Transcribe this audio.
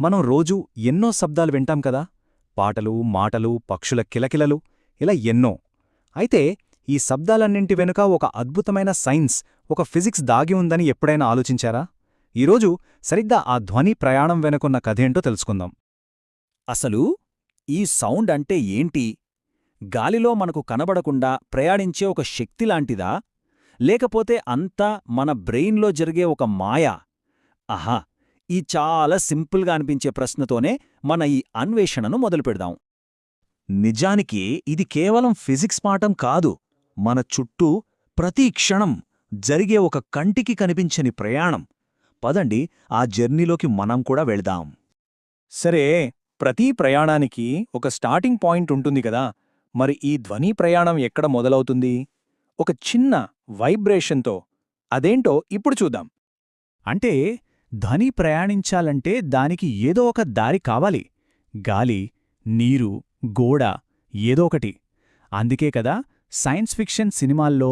మనం రోజూ ఎన్నో శబ్దాలు వింటాం కదా, పాటలు, మాటలు, పక్షుల కిలకిలలు, ఇలా ఎన్నో. అయితే ఈ శబ్దాలన్నింటి వెనుక ఒక అద్భుతమైన సైన్స్, ఒక ఫిజిక్స్ దాగి ఉందని ఎప్పుడైనా ఆలోచించారా? ఈరోజు సరిగ్గా ఆ ధ్వని ప్రయాణం వెనుకున్న కథేంటో తెలుసుకుందాం. అసలు ఈ సౌండ్ అంటే ఏంటి? గాలిలో మనకు కనబడకుండా ప్రయాణించే ఒక శక్తిలాంటిదా? లేకపోతే అంతా మన బ్రెయిన్లో జరిగే ఒక మాయా? ఆహా! ఈ చాలా సింపుల్గా అనిపించే ప్రశ్నతోనే మన ఈ అన్వేషణను మొదలుపెడదాం. నిజానికి ఇది కేవలం ఫిజిక్స్ పాఠం కాదు, మన చుట్టూ ప్రతి క్షణం జరిగే ఒక కంటికి కనిపించని ప్రయాణం. పదండి, ఆ జర్నీలోకి మనం కూడా వెళ్దాం. సరే, ప్రతి ప్రయాణానికి ఒక స్టార్టింగ్ పాయింట్ ఉంటుంది కదా, మరి ఈ ధ్వని ప్రయాణం ఎక్కడ మొదలవుతుంది? ఒక చిన్న వైబ్రేషన్తో. అదేంటో ఇప్పుడు చూద్దాం. అంటే ధ్వని ప్రయాణించాలంటే దానికి ఏదో ఒక దారి కావాలి. గాలి, నీరు, గోడ, ఏదో ఒకటి. అందుకే కదా సైన్స్ ఫిక్షన్ సినిమాల్లో